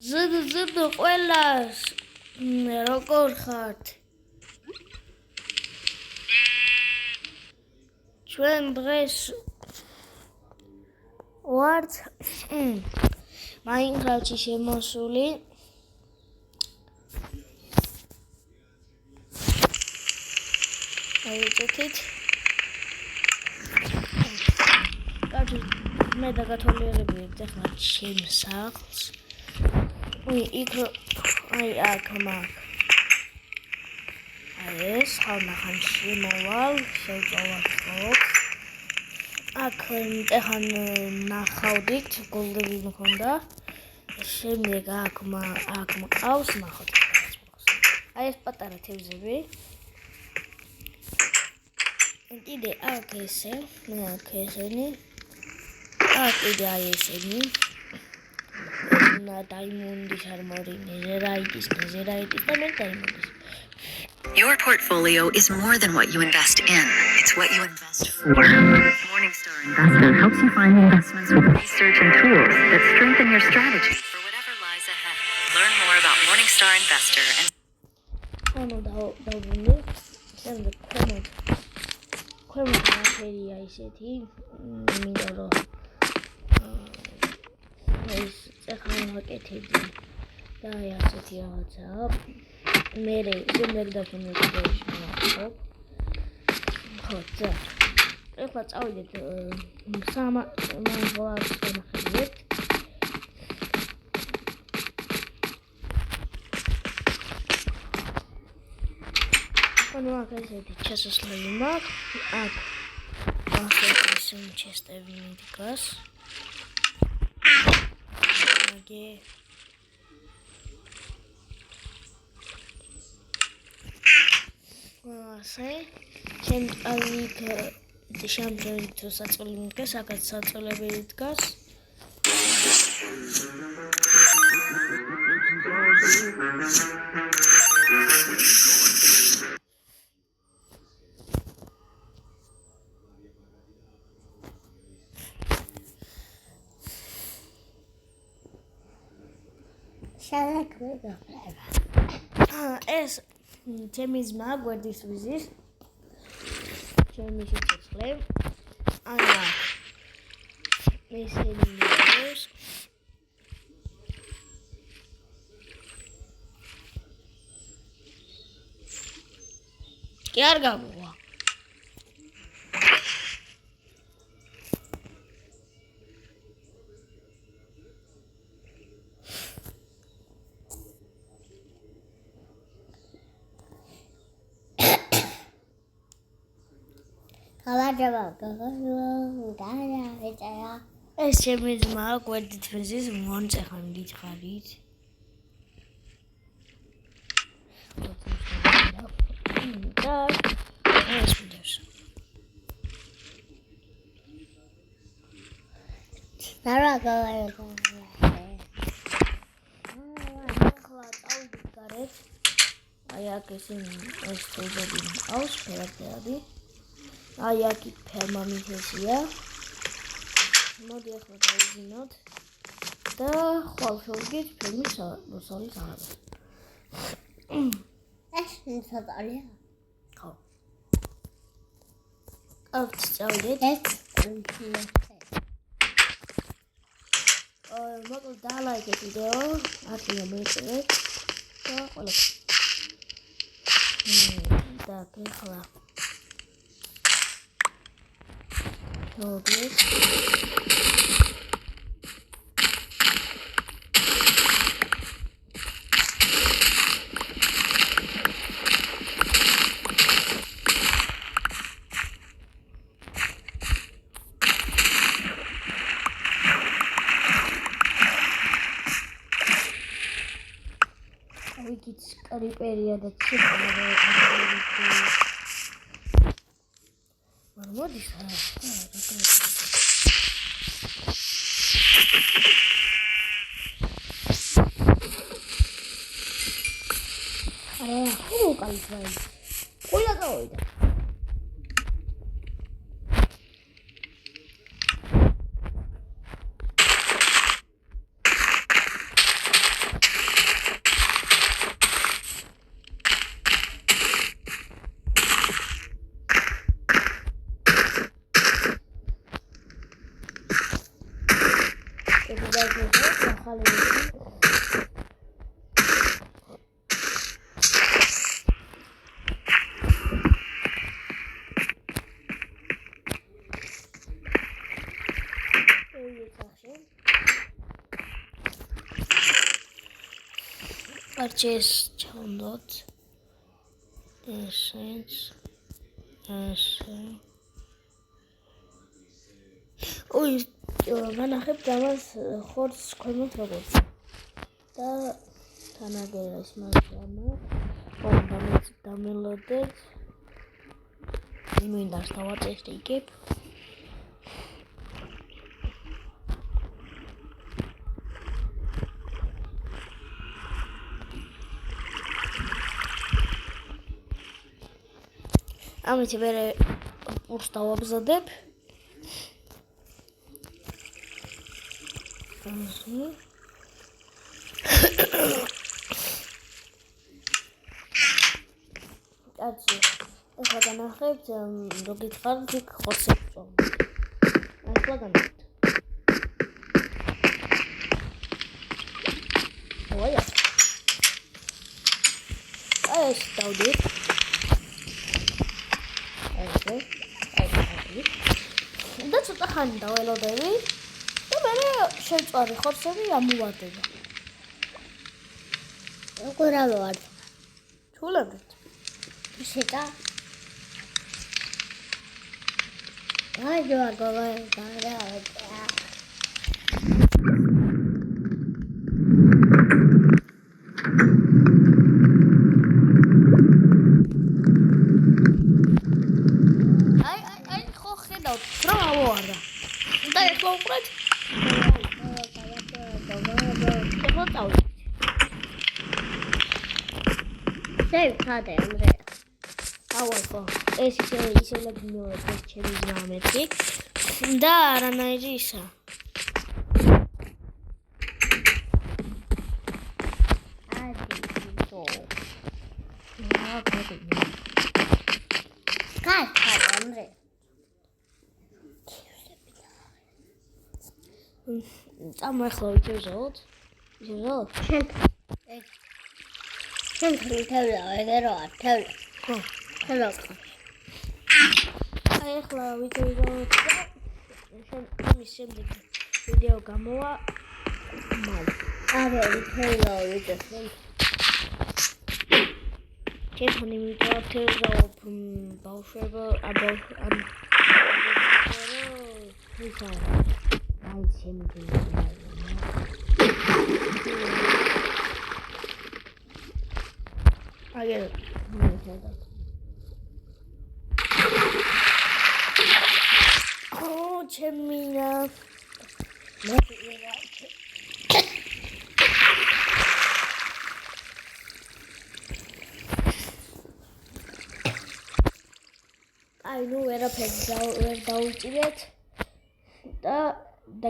ზრდ ყველას როგორ ხართ? ჩვენ დღეს ვართ Minecraft-ში შემოსული. აიწეთით. მე დაგათვალიერები ახლა ჩემს სახლს. იქ აქ მაგ. ეს ხალხან შემოვალ, შევწოვოთ ხო? აქ ეხან ნახავდით, გოლდები მქონდა. შემდეგ აქ მყავს, ნახოთ. აი ეს პატარა თევზები. კიდე აქ ესე, აქ ესენი. აქ კიდე აი ესენი. Diamondis armory, netherite და მე diamondis. Your portfolio is more than what you invest in. It's what you invest for. Morningstar Investor helps you find investments with research and tools that strengthen your strategy for whatever lies ahead. Learn more about Morningstar Investor and და ასეთი რაღაცაა. მე შემდეგ დაფინანსებაში მოხდა. ხო, ძა. ეხლა წავიდეთ მანგვას ნახეთ. ანუ აქ ესეთი შესასვლელი მაქვს. აქ ასეთი ჩესტები მიდგას. აგე ჩემ ალიქ შამჯერი თუ საწოლი მიდგას, აქაც საწოლები იდგას. ეს ჩემი ძმა გვერდის ვიზის ჩემი სიცოცხლე ანა ესენი ის კი არ გამოვა ეს ჩემი ძმა გვერდით ვიზის მონწეხან დიდხარით და ეს ვიდეოს ახლა წავიდით გარეთ აი აქ ესენი ეს თევზები მყავს ფერადები აი აქ ფერმა მიხესია მოდი ახლა დავიზინოთ და ხვალ შევდგეთ ფერმის მოსავლის აღებას ეს ინსტალია ხო აქ წავიდეთ ეს მოკლედ დალაიქეთ ვიდეო აქ მომეწერეთ და ყველა და ახლა Okay. It's Cariperia that what is that? Who can find? Who's going? არჩი ეს ჩავდოთ. ესეც. ესე. ოი, განახებთ ამას ხორცს ქვემოთ როგორც. და თანაგერას მაგრამ დამელოდეთ. მინდას დავაწესრიგებ. ამით ვერ პურს დავაბზადებ. კაცი, ახლა განახებთ, რო გითხართ, იქ ხორცებს წავდით. ახლა განახებთ. ოია. ეს დავდით. და ცოტა ხანი დაველოდები და მე შეწვარი ხორცები ამოვარდება. როგორ ამოვარდა? ჩულებით. შეტა. აი გოგო. რა ამოვარდა. და ეხლა უყურეთ. ეხლა წავიდეთ. შევცადე ამდე. აუახო. ეს ისე მეორე ჩემი ძმამეთი და არანაირი ისა. წამოეხლა ვიჯეროთ. ვიჯეროთ? შენ თვითელა ეგ რა არ თელა. ხო. თელა. აი ახლა ვიჯეროთ. შენ იმის შემდეგ ვიდეო გამოვა. მალე. აბა თელა ვიჯეროთ. ჩემი ვიდეო ბავშვება აი შემიძლია აგერ ჩემინა აი ნუ ვერაფერს ვერ დავუჭირეთ და